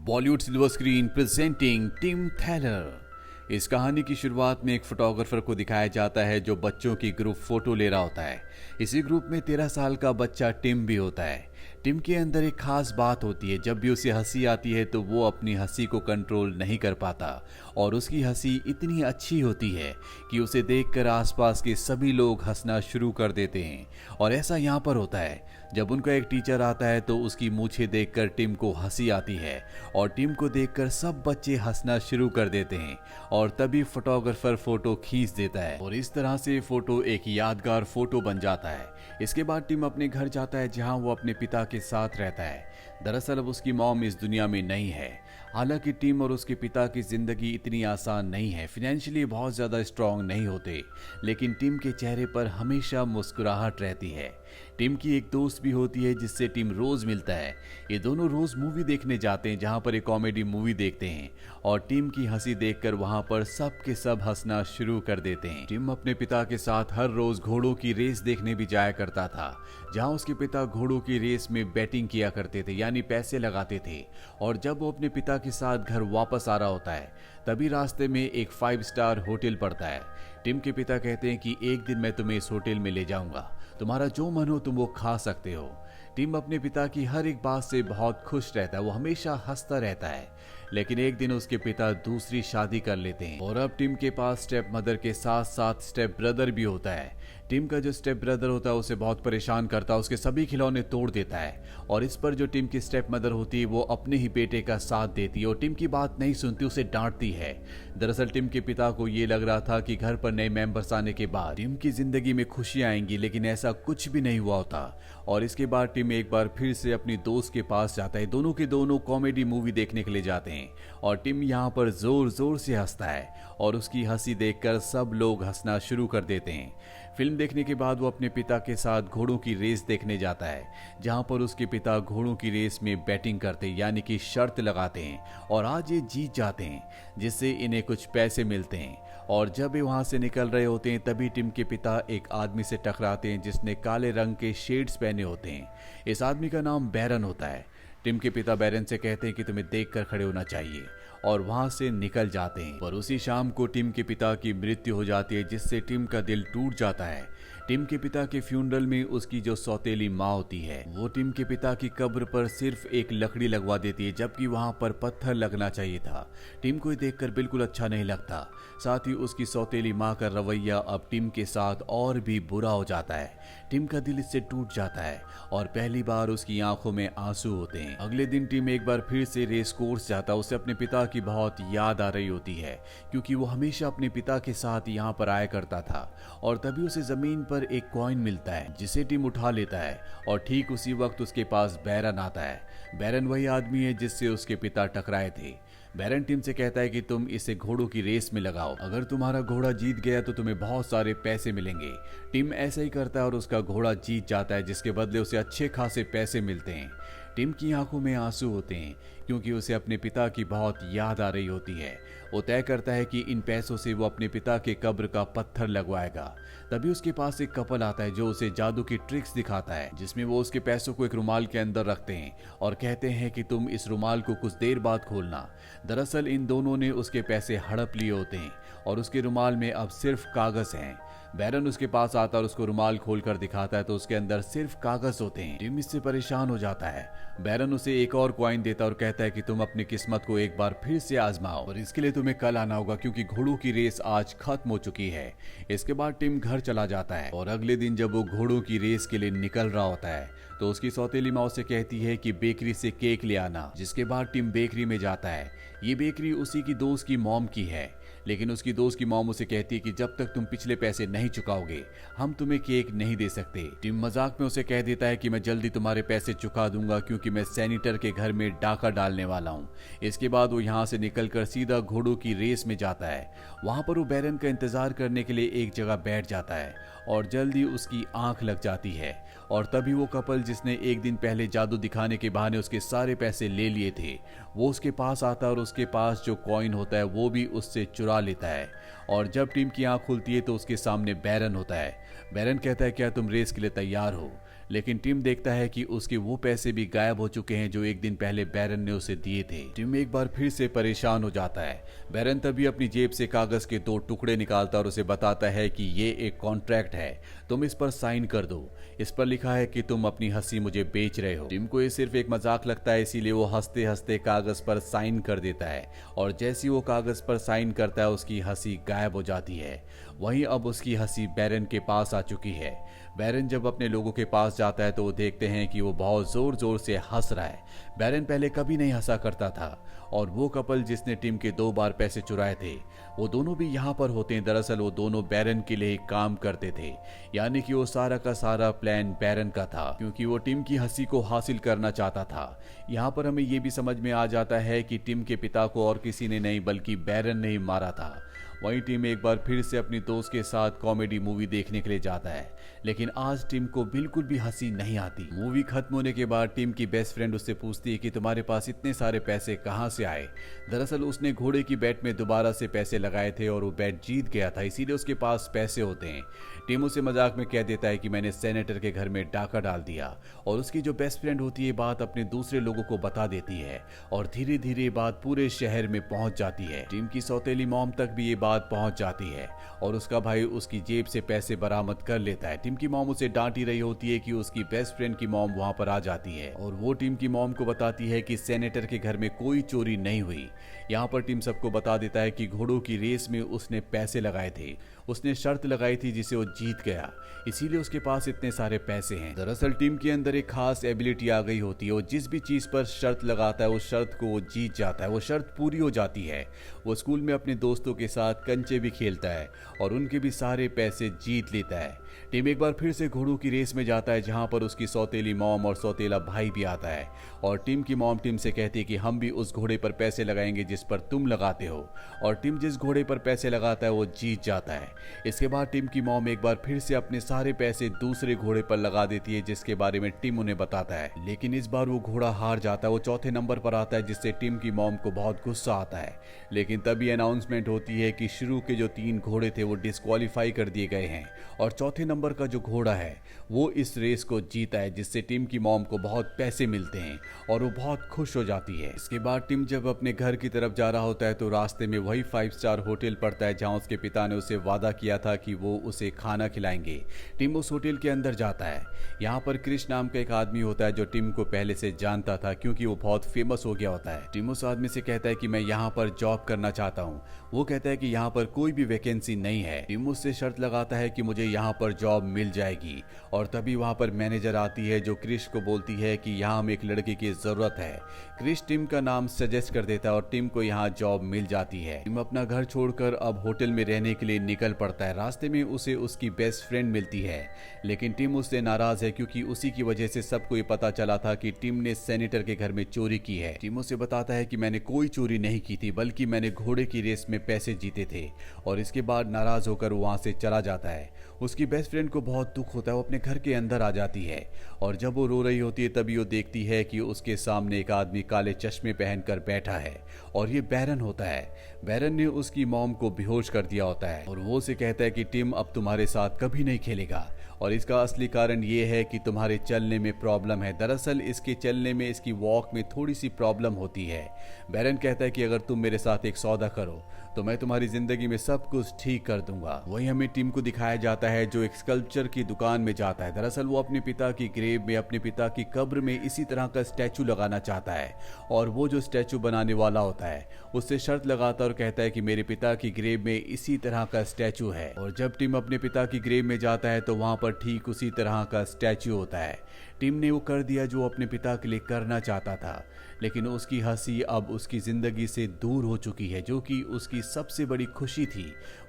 Bollywood silver screen presenting Tim Thaler. इस कहानी की शुरुआत में एक फोटोग्राफर को दिखाया जाता है जो बच्चों की ग्रुप फोटो ले रहा होता है। इसी ग्रुप में 13 साल का बच्चा टिम भी होता है। टिम के अंदर एक खास बात होती है, जब भी उसे हंसी आती है तो वो अपनी हंसी को कंट्रोल नहीं कर पाता और उसकी हंसी इतनी अच्छी होती है कि उसे देखकर आसपास के सभी लोग हंसना शुरू कर देते हैं। और ऐसा यहाँ पर होता है, जब उनका एक टीचर आता है तो उसकी मूछें देखकर टिम को हंसी आती है और टिम को देखकर सब बच्चे हंसना शुरू कर देते हैं और तभी फोटोग्राफर फोटो खींच देता है और इस तरह से फोटो एक यादगार फोटो बन जाता है। इसके बाद टिम अपने घर जाता है जहां वो अपने पिता के साथ रहता है। दरअसल अब उसकी मॉम इस दुनिया में नहीं है। हालांकि टिम और उसके पिता की जिंदगी इतनी आसान नहीं है, फाइनेंशियली बहुत ज्यादा स्ट्रांग नहीं होते, लेकिन टिम के चेहरे पर हमेशा मुस्कुराहट रहती है। टिम की एक दोस्त भी होती है जिससे टिम रोज मिलता है। ये दोनों रोज मूवी देखने जाते हैं जहां पर एक कॉमेडी मूवी देखते हैं और टिम की हंसी देखकर वहां पर सब के सब हंसना शुरू कर देते हैं। टिम अपने पिता के साथ हर रोज घोड़ों की रेस देखने भी जाया करता था, जहां उसके पिता घोड़ों की रेस में बैटिंग किया करते थे, यानी पैसे लगाते थे। और जब वो अपने पिता के साथ घर वापस आ रहा होता है तभी रास्ते में एक 5 स्टार होटल पड़ता है। टिम के पिता कहते हैं कि एक दिन मैं तुम्हें इस होटल में ले जाऊंगा, तुम्हारा जो मन हो तुम वो खा सकते हो। टिम अपने पिता की हर एक बात से बहुत खुश रहता है, वो हमेशा हंसता रहता है। लेकिन एक दिन उसके पिता दूसरी शादी कर लेते हैं और अब टिम के पास स्टेप मदर के साथ साथ स्टेप ब्रदर भी होता है। टिम का जो स्टेप ब्रदर होता है उसे बहुत परेशान करता है, उसके सभी खिलौने तोड़ देता है और इस पर जो टिम की स्टेप मदर होती है वो अपने ही बेटे का साथ देती है और टिम की बात नहीं सुनती, उसे डांटती है। दरअसल टिम के पिता को ये लग रहा था कि घर पर नए मेंबर्स आने के बाद टिम की जिंदगी में खुशियां आएंगी, लेकिन ऐसा कुछ भी नहीं हुआ होता। और इसके बाद टिम एक बार फिर से अपनी दोस्त के पास जाता है। दोनों के दोनों कॉमेडी मूवी देखने के लिए जाते हैं और टिम यहाँ पर जोर जोर से हंसता है और उसकी हंसी देखकर सब लोग हंसना शुरू कर देते हैं। फिल्म देखने के बाद वो अपने पिता के साथ घोड़ों की रेस देखने जाता है, जहां पर उसके पिता घोड़ों की रेस में बैटिंग करते हैं, यानी कि शर्त लगाते हैं और आज ये जीत जाते हैं, जिससे इन्हें कुछ पैसे मिलते हैं। और जब वे वहां से निकल रहे होते हैं तभी टिम के पिता एक आदमी से टकराते हैं जिसने काले रंग के शेड्स पहने होते हैं। इस आदमी का नाम बैरन होता है। टिम के पिता बैरन से कहते हैं कि तुम्हें देखकर खड़े होना चाहिए और वहां से निकल जाते हैं। पर उसी शाम को टिम के पिता की मृत्यु हो जाती है, जिससे टिम का दिल टूट जाता है। टिम के पिता के फ्यूनरल में उसकी जो सौतेली माँ होती है वो टिम के पिता की कब्र पर सिर्फ एक लकड़ी लगवा देती है, जबकि वहां पर पत्थर लगना चाहिए था। टिम को देखकर बिल्कुल अच्छा नहीं लगता। साथ ही उसकी सौतेली माँ का रवैया अब टिम के साथ और भी बुरा हो जाता है। टिम का दिल इससे टूट जाता है और पहली बार उसकी आंखों में आंसू होते हैं। अगले दिन टिम एक बार फिर से रेस कोर्स जाता है। उसे अपने पिता की बहुत याद आ रही होती है, क्योंकि वो हमेशा अपने पिता के साथ यहाँ पर आया करता था। और तभी उसे जमीन पर एक कॉइन मिलता है जिसे टिम उठा लेता है और ठीक उसी वक्त उसके पास बैरन आता है। बैरन वही आदमी है जिससे उसके पिता टकराए थे। बैरन टिम से कहता है कि तुम इसे घोड़ों की रेस में लगाओ, अगर तुम्हारा घोड़ा जीत गया तो तुम्हें बहुत सारे पैसे मिलेंगे। टिम ऐसा ही करता है और उसका घोड़ा जीत जाता है, जिसके बदले उसे अच्छे खासे पैसे मिलते हैं। टिम की आंखों में आंसू होते हैं क्योंकि उसे अपने पिता की बहुत याद आ रही होती है। वो तय करता है कि इन पैसों से वो अपने पिता के कब्र का पत्थर लगवाएगा। तभी उसके पास एक कपल आता है जो उसे जादू की ट्रिक्स दिखाता है, जिसमें वो उसके पैसों को एक रुमाल के अंदर रखते हैं और कहते हैं कि तुम इस रुमाल को कुछ देर बाद खोलना। दरअसल इन दोनों ने उसके पैसे हड़प लिए होते हैं और उसके रुमाल में अब सिर्फ कागज हैं। बैरन उसके पास आता और उसको रुमाल खोलकर दिखाता है तो उसके अंदर सिर्फ कागज होते हैं। टिम इससे परेशान हो जाता है। बैरन उसे एक और कॉइन देता और कहता है कि तुम अपनी किस्मत को एक बार फिर से आजमाओ और इसके लिए तुम्हें कल आना होगा, क्योंकि घोड़ों की रेस आज खत्म हो चुकी है। इसके बाद टिम घर चला जाता है और अगले दिन जब वो घोड़ों की रेस के लिए निकल रहा होता है तो उसकी सौतेली माँ उसे कहती है कि बेकरी से केक ले आना। जिसके बाद टिम बेकरी में जाता है। ये बेकरी उसी की दोस्त की मॉम की है, लेकिन उसकी दोस्त की मॉम उसे कहती है कि जब तक तुम पिछले पैसे नहीं चुकाओगे हम तुम्हें केक नहीं दे सकते। टिम मजाक में उसे कह देता है कि मैं जल्दी तुम्हारे पैसे चुका दूंगा, क्योंकि मैं सैनिटर के घर में डाका डालने वाला हूँ। इसके बाद वो यहाँ से निकलकर सीधा घोड़ों की रेस में जाता है। वहां पर वो बैरन का इंतजार करने के लिए एक जगह बैठ जाता है और जल्दी उसकी आंख लग जाती है और तभी वो कपल जिसने एक दिन पहले जादू दिखाने के बहाने उसके सारे पैसे ले लिए थे वो उसके पास आता है और उसके पास जो कॉइन होता है वो भी उससे चुरा लेता है। और जब टीम की आंख खुलती है तो उसके सामने बैरन होता है। बैरन कहता है क्या तुम रेस के लिए तैयार हो? लेकिन टिम देखता है कि उसके वो पैसे भी गायब हो चुके हैं जो एक दिन पहले बैरन ने उसे दिए थे। टिम एक बार फिर से परेशान हो जाता है। बैरन तभी अपनी जेब से कागज के 2 टुकड़े निकालता और उसे बताता है कि ये एक कॉन्ट्रैक्ट है, तुम इस पर साइन कर दो। इस पर लिखा है कि तुम अपनी हंसी मुझे बेच रहे हो। टिम को ये सिर्फ एक मजाक लगता है, इसीलिए वो हंसते हंसते कागज पर साइन कर देता है और जैसे ही वो कागज पर साइन करता है उसकी हंसी गायब हो जाती है। वहीं अब उसकी हंसी बैरन के पास आ चुकी है। बैरन जब अपने लोगों के पास जाता है तो वो देखते हैं कि वो बहुत जोर जोर से हंस रहा है। बैरन पहले कभी नहीं हंसा करता था और वो कपल जिसने टिम के 2 बार पैसे चुराए थे वो दोनों भी यहाँ पर होते हैं। दरअसल वो दोनों बैरन के लिए काम करते थे, यानी कि वो सारा का सारा प्लान बैरन का था, क्योंकि वो टिम की हंसी को हासिल करना चाहता था। यहाँ पर हमें ये भी समझ में आ जाता है कि टिम के पिता को और किसी ने नहीं बल्कि बैरन ने ही मारा था। वहीं टिम एक बार फिर से अपनी दोस्त के साथ कॉमेडी मूवी देखने के लिए जाता है, लेकिन आज टिम को बिल्कुल भी हंसी नहीं आती। मूवी खत्म होने के बाद टिम की बेस्ट फ्रेंड उससे पूछती है कि तुम्हारे पास इतने सारे पैसे कहां से आए। दरअसल उसने घोड़े की बेट में दोबारा से पैसे लगाए थे और वो बेट जीत गया था, इसीलिए उसके पास पैसे होते हैं। टिम उसे मजाक में कह देता है कि मैंने सेनेटर के घर में डाका डाल दिया और उसकी जो बेस्ट फ्रेंड होती है बात अपने दूसरे लोगों को बता देती है और धीरे धीरे बात पूरे शहर में पहुंच जाती है। टिम की सौतेली मॉम तक भी ये बात पहुंच जाती है और उसका भाई उसकी जेब से पैसे बरामद कर लेता है। टिम की मॉम उसे डांट ही रही होती है कि उसकी बेस्ट फ्रेंड की मॉम वहां पर आ जाती है और वो टिम की मॉम को बताती है कि सेनेटर के घर में कोई चोरी नहीं हुई। यहाँ पर टिम सबको बता देता है कि घोड़ों की रेस में उसने पैसे लगाए थे, उसने शर्त लगाई थी जिसे वो जीत गया, इसीलिए उसके पास इतने सारे पैसे हैं। दरअसल टिम के अंदर एक खास एबिलिटी आ गई होती है, वो जिस भी चीज पर शर्त लगाता है उस शर्त को वो जीत जाता है, वो शर्त पूरी हो जाती है। वो स्कूल में अपने दोस्तों के साथ कंचे भी खेलता है और उनके भी सारे पैसे जीत लेता है। टिम एक बार फिर से घोड़ों की रेस में जाता है जहां पर उसकी सौतेली मॉम और सौतेला भाई भी आता है और टिम की मॉम टिम से कहती है कि हम भी उस घोड़े पर पैसे लगाएंगे जिस पर तुम लगाते हो, और टिम जिस घोड़े पर पैसे लगाता है वो जीत जाता है। इसके बाद टिम की मॉम एक बार फिर से अपने सारे पैसे दूसरे घोड़े पर लगा देती है जिसके बारे में टिम उन्हें बताता है, लेकिन इस बार वो घोड़ा हार जाता है, वो चौथे नंबर पर आता है जिससे टिम की मॉम को बहुत गुस्सा आता है। लेकिन तभी अनाउंसमेंट होती है कि शुरू के जो 3 घोड़े थे वो डिस्क्वालीफाई कर दिए गए हैं और चौथे नंबर का जो घोड़ा है वो इस रेस को जीता है, जिससे टिम की मॉम को बहुत पैसे मिलते हैं और वो बहुत खुश हो जाती है। इसके बाद टिम जब अपने घर की तरफ जा रहा होता है तो रास्ते में वही 5 स्टार होटल पड़ता है जहां उसके पिता ने उसे वादा किया था कि वो उसे खाना खिलाएंगे। टिम उस होटल के अंदर जाता है। यहाँ पर क्रिश नाम का एक आदमी होता है जो टिम को पहले से जानता था क्योंकि वो बहुत फेमस हो गया होता है। टिम उस आदमी से कहता है कि मैं यहाँ पर जॉब करना चाहता हूँ। वो कहता है कि यहाँ पर कोई भी वैकेंसी नहीं है। टिम उससे शर्त लगाता है कि मुझे यहाँ पर जॉब मिल जाएगी और तभी वहाँ पर मैनेजर आती है जो क्रिश को बोलती है कि यहाँ हमें एक लड़के की जरूरत है। क्रिश टिम का नाम सजेस्ट कर देता है और टिम को यहाँ जॉब मिल जाती है। टिम अपना घर छोड़कर अब होटल में रहने के लिए निकल पड़ता है। रास्ते में उसे उसकी बेस्ट फ्रेंड मिलती है, लेकिन टिम उससे नाराज है क्योंकि उसी की वजह से सबको ये पता चला था कि टिम ने सेनेटर के घर में चोरी की है। टिम उसे बताता है कि मैंने कोई चोरी नहीं की थी बल्कि मैंने घोड़े की रेस में पैसे जीते थे, और इसके बाद नाराज होकर वहां से चला जाता है। उसकी बेस्ट फ्रेंड को बहुत दुख होता है, वो अपने घर के अंदर आ जाती है और जब वो रो रही होती है तभी वो देखती है कि उसके सामने एक आदमी काले चश्मे पहनकर बैठा है और ये बैरन होता है। बैरन ने उसकी मॉम को बेहोश कर दिया होता है और वो उसे कहता है कि टिम अब तुम्हारे साथ कभी नहीं खेलेगा और इसका असली कारण ये है कि तुम्हारे चलने में प्रॉब्लम है। दरअसल इसके चलने में, इसकी वॉक में थोड़ी सी प्रॉब्लम होती है। बैरन कहता है कि अगर तुम मेरे साथ एक सौदा करो तो मैं तुम्हारी जिंदगी में सब कुछ ठीक कर दूंगा। वहीं हमें टिम को दिखाया जाता है जो एक स्कल्पचर की दुकान में जाता है। दरअसल वो अपने पिता की ग्रेव में, अपने पिता की कब्र में इसी तरह का स्टैचू लगाना चाहता है और वो जो स्टैचू बनाने वाला होता है उससे शर्त लगाता है और कहता है कि मेरे पिता की ग्रेव में इसी तरह का स्टैचू है। और जब टिम अपने पिता की ग्रेव में जाता है तो वहां पर ठीक उसी तरह का स्टैचू होता है। टिम ने वो कर दिया जो अपने पिता के लिए करना चाहता था, लेकिन उसकी हंसी अब उसकी जिंदगी से दूर हो चुकी है, जो कि उसकी सबसे बड़ी खुशी थी।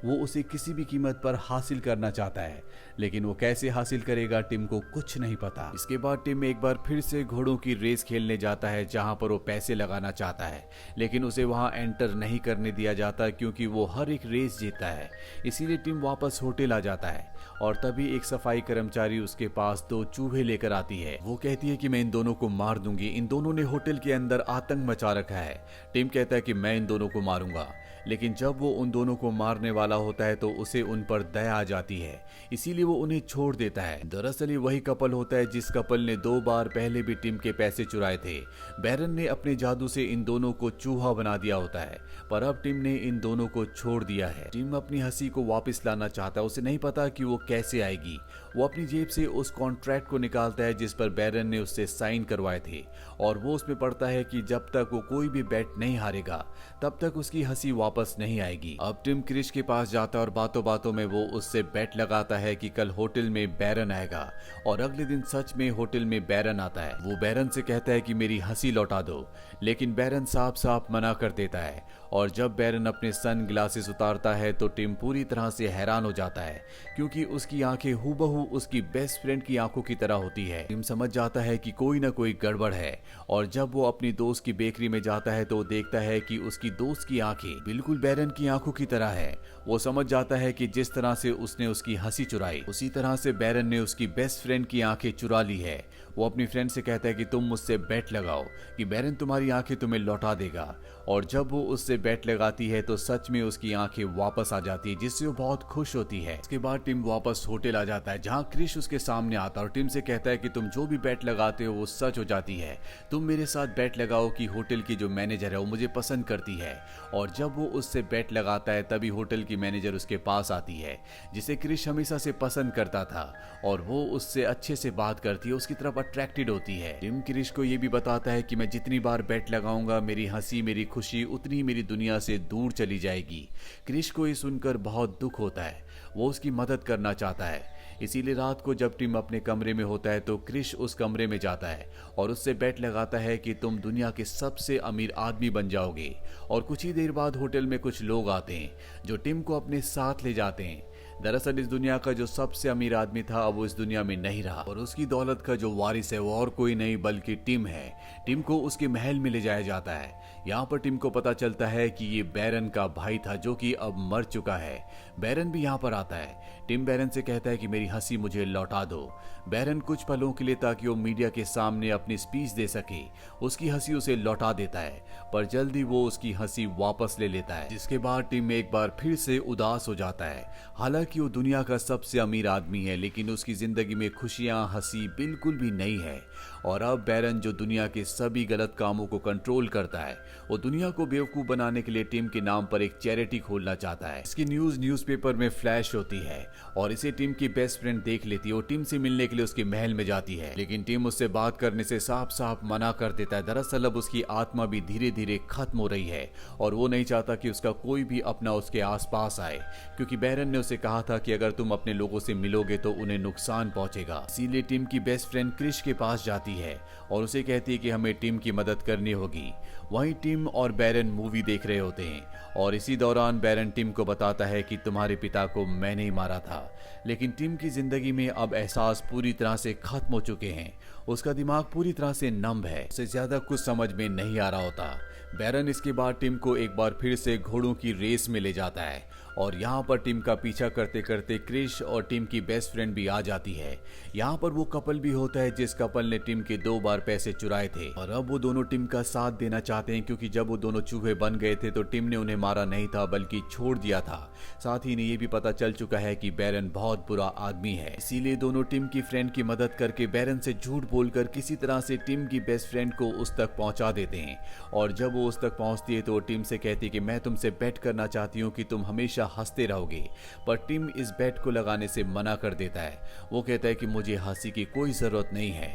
वो उसे किसी भी कीमत पर हासिल करना चाहता है, लेकिन वो कैसे हासिल करेगा टिम को कुछ नहीं पता। इसके बाद टिम एक बार फिर से घोड़ों की रेस खेलने जाता है जहां पर वो पैसे लगाना चाहता है, लेकिन उसे वहां एंटर नहीं करने दिया जाता क्योंकि वो हर एक रेस जीतता है। इसीलिए टिम वापस होटल आ जाता है और तभी एक सफाई कर्मचारी उसके पास 2 चूहे लेकर आती जाती है। वो कहती है कि मैं इन दोनों को मार दूंगी, इन दोनों ने होटल के अंदर आतंक मचा रखा है। टिम कहता है कि मैं इन दोनों को मारूंगा, लेकिन जब वो उन दोनों को मारने वाला होता है तो उसे उन पर दया आ जाती है, इसीलिए वो उन्हें छोड़ देता है। दरअसल ये वही कपल होता है जिस कपल ने 2 बार पहले भी टिम के पैसे चुराए थे। बैरन ने अपने जादू से इन दोनों को चूहा बना दिया होता है, पर अब टिम ने इन दोनों को छोड़ दिया है। टिम अपनी हंसी को वापस लाना चाहता है, उसे नहीं पता कि वो कैसे आएगी। वो अपनी जेब से उस कॉन्ट्रैक्ट को निकालता है जिस पर बैरन ने उससे साइन करवाए थे, और वो उसमें पढ़ता है कि जब तक वो कोई भी बेट नहीं हारेगा तब तक उसकी हंसी वापस नहीं आएगी। अब टिम क्रिश के पास जाता है और बातों बातों में वो उससे बेट लगाता है कि कल होटल में बैरन आएगा, और अगले दिन सच में होटल में बैरन आता है। वो बैरन से कहता है कि मेरी हंसी लौटा दो, लेकिन बैरन साफ साफ मना कर देता है। और जब बैरन अपने सन ग्लासेस उतारता है तो टिम पूरी तरह से हैरान हो जाता है, क्योंकि उसकी आंखें हूबहू उसकी बेस्ट फ्रेंड की आंखों की तरह होती है। टिम समझ जाता है कि कोई ना कोई गड़बड़ है, और जब वो अपनी दोस्त की बेकरी में जाता है तो वो देखता है कि उसकी दोस्त की आंखें बिल्कुल बैरन की आंखों की तरह है। वो समझ जाता है कि जिस तरह से उसने उसकी हंसी चुराई, उसी तरह से बैरन ने उसकी बेस्ट फ्रेंड की आंखें चुरा ली है। वो अपनी फ्रेंड से कहता है कि तुम मुझसे बेट लगाओ कि बैरन तुम्हारी आंखें तुम्हें लौटा देगा, और जब वो उससे बेट लगाती है तो सच में उसकी आंखें वापस आ जाती है, जिससे वो बहुत खुश होती है। इसके बाद टिम वापस होटल आ जाता है, जहां क्रिश उसके सामने आता है और टिम से कहता है कि तुम जो भी बेट लगाते हो वो सच हो जाती है। तुम मेरे साथ बेट लगाओ कि होटल की जो मैनेजर है वो मुझे पसंद करती है। और जब वो उससे बेट लगाता है तभी होटल की मैनेजर उसके पास आती है, जिसे क्रिश हमेशा से पसंद करता था, और वो उससे अच्छे से बात करती है, उसकी तरफ अट्रैक्टेड होती है। टिम क्रिश को ये भी बताता है कि मैं जितनी बार बेट लगाऊंगा मेरी हंसी मेरी खुशी उतनी मेरी दुनिया से दूर चली जाएगी। क्रिश को ये सुनकर बहुत दुख होता है, वो उसकी मदद करना चाहता है। इसीलिए रात को जब टिम अपने कमरे में होता है तो क्रिश उस कमरे में जाता है और उससे बेट लगाता है कि तुम दुनिया के सबसे अमीर आदमी बन जाओगे। और कुछ ही देर बाद होटल में कुछ लोग आते हैं जो टिम को अपने साथ ले जाते हैं। दरअसल इस दुनिया का जो सबसे अमीर आदमी था अब वो इस दुनिया में नहीं रहा, और उसकी दौलत का जो वारिस है वो और कोई नहीं बल्कि टिम है। टिम को उसके महल में ले जाया जाता है। यहाँ पर टिम को पता चलता है कि ये बैरन का भाई था जो कि अब मर चुका है। बैरन भी यहाँ पर आता है। टिम बैरन से कहता है कि मेरी हंसी मुझे लौटा दो। बैरन कुछ पलों के लिए ताकि वो मीडिया के सामने अपनी स्पीच दे सके उसकी हंसी उसे लौटा देता है, पर जल्दी वो उसकी हंसी वापस ले लेता है, जिसके बाद टिम एक बार फिर से उदास हो जाता है। हालांकि वो दुनिया का सबसे अमीर आदमी है, लेकिन उसकी जिंदगी में खुशियां हंसी बिल्कुल भी नहीं है। और अब बैरन जो दुनिया के सभी गलत कामों को कंट्रोल करता है, वो दुनिया को बेवकूफ बनाने के लिए टिम के नाम पर एक चैरिटी खोलना चाहता है। इसकी न्यूज़पेपर में फ्लैश होती है और इसे टिम की बेस्ट फ्रेंड देख लेती है। वो टिम से मिलने के लिए उसके महल में जाती है, लेकिन टिम उससे बात करने से साफ साफ मना कर देता है। दरअसल अब उसकी आत्मा भी धीरे धीरे खत्म हो रही है और वो नहीं चाहता कि उसका कोई भी अपना उसके आसपास आए, क्योंकि बैरन ने उसे कहा था कि अगर तुम अपने लोगों से मिलोगे तो उन्हें नुकसान पहुंचेगा। इसीलिए टिम की बेस्ट फ्रेंड क्रिश के पास जाती है और उसे कहती है कि हमें टिम की मदद करनी होगी। वहीं टिम और बैरन मूवी देख रहे होते हैं और इसी दौरान बैरन टिम को बताता है कि तुम्हारे पिता को मैंने ही मारा था। लेकिन टिम की जिंदगी में अब एहसास पूरी तरह से खत्म हो चुके हैं। उसका दिमाग पूरी तरह से नम है, उसे ज्यादा कुछ समझ में नहीं आ रहा होता। बैरन इसके बाद टिम को एक बार फिर से घोड़ों की रेस में ले जाता है और यहाँ पर टिम का पीछा करते करते क्रिश और टिम की बेस्ट फ्रेंड भी आ जाती है। यहाँ पर वो कपल भी होता है जिस कपल ने टिम के 2 बार पैसे चुराए थे, और अब वो दोनों टिम का साथ देना चाहते हैं, क्योंकि जब वो दोनों चूहे बन गए थे तो टिम ने उन्हें मारा नहीं था बल्कि छोड़ दिया था। साथ ही इन्हें ये भी पता चल चुका है कि बैरन बहुत बुरा आदमी है। इसीलिए दोनों टिम की फ्रेंड की मदद करके बैरन से झूठ बोलकर किसी तरह से टिम की बेस्ट फ्रेंड को उस तक पहुंचा देते हैं। और जब वो उस तक पहुंचती है तो वो टिम से कहती है कि मैं तुमसे बेट करना चाहती हूँ कि तुम हमेशा हंसते रहोगे, पर टिम इस बेट को लगाने से मना कर देता है। वो कहता है कि मुझे हंसी की कोई जरूरत नहीं है।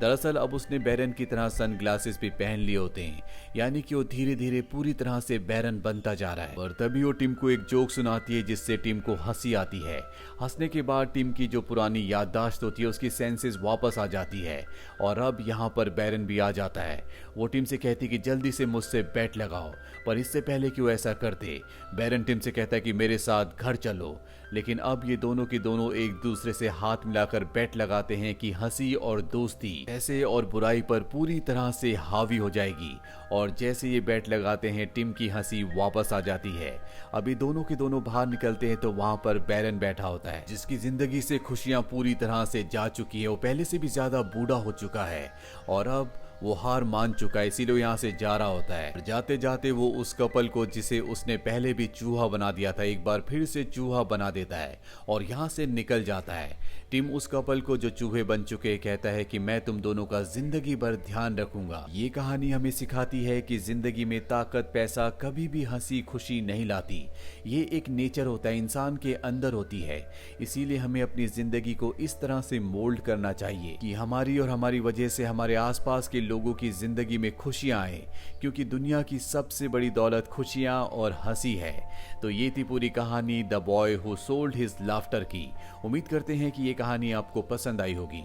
दरअसल अब उसने बैरन की तरह सन ग्लासेस भी पहन लिए होते हैं, यानी कि वो धीरे धीरे पूरी तरह से बैरन बनता जा रहा है। और तभी वो टिम को एक जोक सुनाती है जिससे टिम को हंसी आती है। हंसने के बाद टिम की जो पुरानी याददाश्त होती है उसकी सेंसेस वापस आ जाती है और अब यहाँ पर बैरन भी आ जाता है। वो टिम से कहती कि जल्दी से मुझसे बेट लगाओ, पर इससे पहले कि वो ऐसा करते बैरन टिम से कहता है कि मेरे साथ घर चलो। लेकिन अब ये दोनों के दोनों एक दूसरे से हाथ मिलाकर बेट लगाते हैं कि हंसी और दोस्ती ऐसे और बुराई पर पूरी तरह से हावी हो जाएगी। और जैसे ये बेट लगाते हैं टिम की हंसी वापस आ जाती है। अभी दोनों के दोनों बाहर निकलते हैं तो वहां पर बैरन बैठा होता है जिसकी जिंदगी से खुशियां पूरी तरह से जा चुकी है। वो पहले से भी ज्यादा बूढ़ा हो चुका है और अब वो हार मान चुका है, इसीलिए यहाँ से जा रहा होता है। जाते जाते वो उस कपल को जिसे उसने पहले भी चूहा बना दिया था एक बार फिर से चूहा बना देता है और यहाँ से निकल जाता है। टिम उस कपल को जो चूहे बन चुके कहता है कि मैं तुम दोनों का जिंदगी भर ध्यान रखूंगा। ये कहानी हमें सिखाती है कि जिंदगी में ताकत पैसा कभी भी हंसी खुशी नहीं लाती। ये एक नेचर होता है, इंसान के अंदर होती है। इसीलिए हमें अपनी जिंदगी को इस तरह से मोल्ड करना चाहिए कि हमारी और हमारी वजह से हमारे आसपास के लोगों की जिंदगी में खुशियां आए, क्योंकि दुनिया की सबसे बड़ी दौलत खुशियां और हंसी है। तो ये थी पूरी कहानी the boy who sold his laughter की। उम्मीद करते हैं कि ये कहानी आपको पसंद आई होगी।